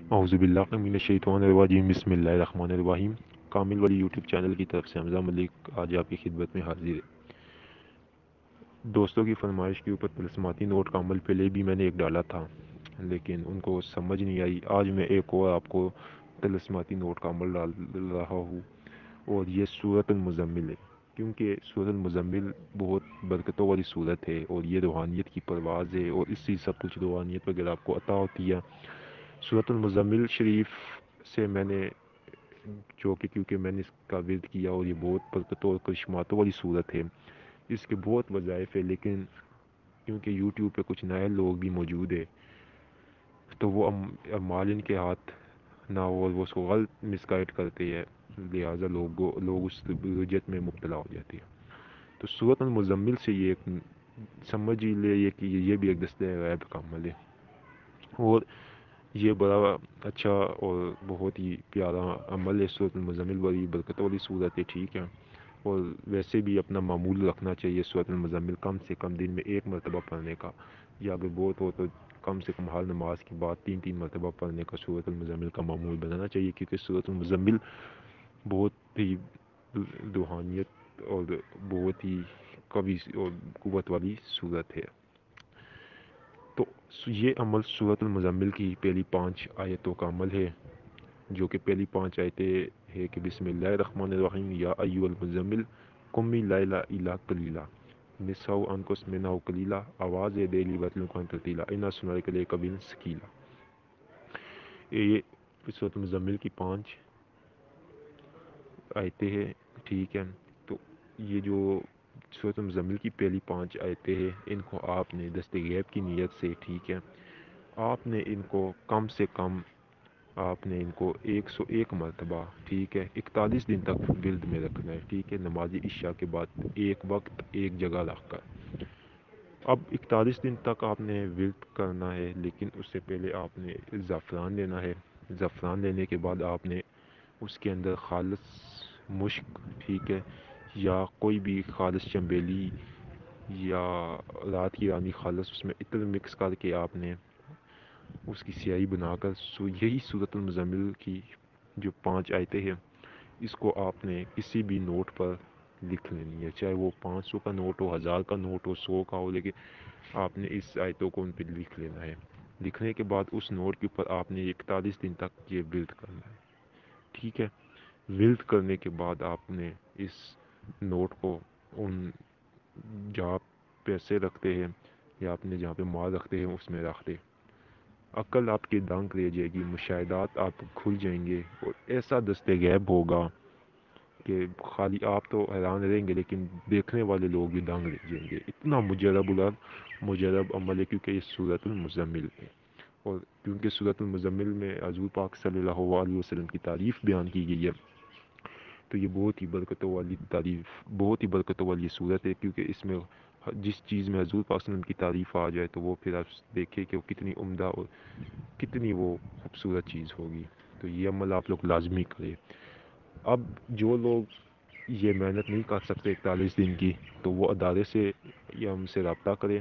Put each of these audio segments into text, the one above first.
اعوذ باللہ من الشیطان الرجیم، بسم اللہ الرحمن الرحیم۔ کامل ولی یوٹیوب چینل کی طرف سے حمزہ ملک آج آپ کی خدمت میں حاضر ہے۔ دوستوں کی فرمائش کے اوپر طلسماتی نوٹ کا عمل پہلے بھی میں نے ایک ڈالا تھا، لیکن ان کو سمجھ نہیں آئی۔ آج میں ایک اور آپ کو طلسماتی نوٹ کا عمل ڈال رہا ہوں، اور یہ سورۃ المزمل ہے، کیونکہ سورۃ المزمل بہت برکتوں والی صورت ہے، اور یہ روحانیت کی پرواز ہے، اور اس سے سب کچھ روحانیت وغیرہ آپ کو عطا ہوتی ہے۔ سورۃ المزمل شریف سے میں نے کیونکہ میں نے اس کا ورد کیا، اور یہ بہت برکتوں اور کرشماتوں والی صورت ہے، اس کے بہت وظائف ہے، لیکن کیونکہ یوٹیوب پہ کچھ نئے لوگ بھی موجود ہے، تو وہ اعمال ان کے ہاتھ نہ ہو اور وہ اس کو غلط مس گائڈ کرتے ہیں، لہٰذا لوگ اس رجت میں مبتلا ہو جاتے ہیں۔ تو سورۃ المزمل سے یہ ایک سمجھ ہی لے یہ کہ یہ بھی ایک دستہ غیب کا عمل ہے، اور یہ بڑا اچھا اور بہت ہی پیارا عمل ہے۔ سورۃ المزمل بڑی برکت والی صورت ہے، ٹھیک ہے، اور ویسے بھی اپنا معمول رکھنا چاہیے سورۃ المزمل کم سے کم دن میں ایک مرتبہ پڑھنے کا، یا اگر بہت ہو تو کم سے کم ہر نماز کے بعد 3 مرتبہ پڑھنے کا سورۃ المزمل کا معمول بنانا چاہیے، کیونکہ سورۃ المزمل بہت ہی روحانیت اور بہت ہی قوی اور قوت والی صورت ہے۔ تو یہ عمل سورۃ المزمل کی پہلی 5 آیتوں کا عمل ہے، جو کہ پہلی 5 آیتیں ہے کہ بسم اللہ الرحمن الرحیم، یا ایھا المزمل قم اللیل الا قلیلا نصفہ او انقص منہ قلیلا آواز دے لیبت القرآن ترتیلا انا سنلقی علیک قولا ثقیلا۔ یہ سورۃ المزمل کی 5 آیتیں ہیں، ٹھیک ہے۔ تو یہ جو سورۃ المزمل کی پہلی 5 آیتیں ہیں، ان کو آپ نے دست غیب کی نیت سے، ٹھیک ہے، آپ نے ان کو کم سے کم آپ نے ان کو 101 مرتبہ، ٹھیک ہے، 41 دن تک ورد میں رکھنا ہے، ٹھیک ہے، نماز عشاء کے بعد ایک وقت ایک جگہ رکھ کر۔ اب 41 دن تک آپ نے ورد کرنا ہے، لیکن اس سے پہلے آپ نے زعفران لینا ہے۔ زعفران لینے کے بعد آپ نے اس کے اندر خالص مشک، ٹھیک ہے، یا کوئی بھی خالص چنبیلی یا رات کی رانی خالص، اس میں عطر مکس کر کے آپ نے اس کی سیاہی بنا کر یہی سورۃ المزمل کی جو 5 آیتیں ہیں، اس کو آپ نے کسی بھی نوٹ پر لکھ لینی ہے، چاہے وہ 500 کا نوٹ ہو، 1000 کا نوٹ ہو، 100 کا ہو، لیکن آپ نے اس آیتوں کو ان پہ لکھ لینا ہے۔ لکھنے کے بعد اس نوٹ کے اوپر آپ نے 41 دن تک یہ ورد کرنا ہے، ٹھیک ہے۔ ورد کرنے کے بعد آپ نے اس نوٹ کو ان جہاں پیسے رکھتے ہیں یا آپ نے جہاں پہ مال رکھتے ہیں اس میں رکھ دیں۔ عقل آپ کی دنگ رہ جائے گی، مشاہدات آپ کھل جائیں گے، اور ایسا دست غیب ہوگا کہ خالی آپ تو حیران رہیں گے، لیکن دیکھنے والے لوگ بھی دنگ رہ جائیں گے۔ اتنا مجرب عمل ہے، کیونکہ یہ سورۃ المزمل ہے، اور کیونکہ سورۃ المزمل میں حضور پاک صلی اللہ علیہ وسلم کی تعریف بیان کی گئی ہے، تو یہ بہت ہی برکتوں والی صورت ہے، کیونکہ اس میں جس چیز میں حضور پاک صلی اللہ علیہ وسلم کی تعریف آ جائے تو وہ پھر آپ دیکھیں کہ وہ کتنی عمدہ اور کتنی وہ خوبصورت چیز ہوگی۔ تو یہ عمل آپ لوگ لازمی کریں۔ اب جو لوگ یہ محنت نہیں کر سکتے 41 دن کی، تو وہ ادارے سے یا ہم سے رابطہ کریں،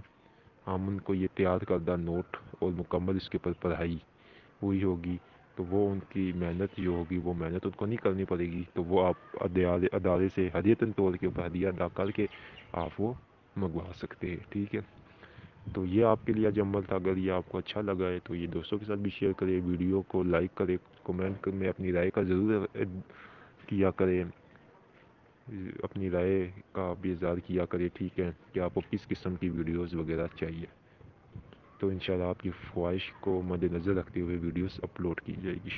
ہم ان کو یہ تیار کردہ نوٹ اور مکمل اس کے اوپر پڑھائی ہوئی ہوگی، تو وہ ان کی محنت جو ہوگی وہ محنت ان کو نہیں کرنی پڑے گی، تو وہ آپ ادارے سے ہدیتاً طور کے اوپر ہدیہ ادا کر کے آپ وہ منگوا سکتے ہیں، ٹھیک ہے۔ تو یہ آپ کے لیے آج عمل تھا۔ اگر یہ آپ کو اچھا لگا ہے تو یہ دوستوں کے ساتھ بھی شیئر کریں، ویڈیو کو لائک کریں، کمنٹ میں اپنی رائے کا ضرور کیا کریں، اپنی رائے کا بھی اظہار کیا کریں، ٹھیک ہے، کہ آپ کو کس قسم کی ویڈیوز وغیرہ چاہیے۔ تو انشاءاللہ آپ کی خواہش کو مد نظر رکھتے ہوئے ویڈیوز اپلوڈ کی جائے گی۔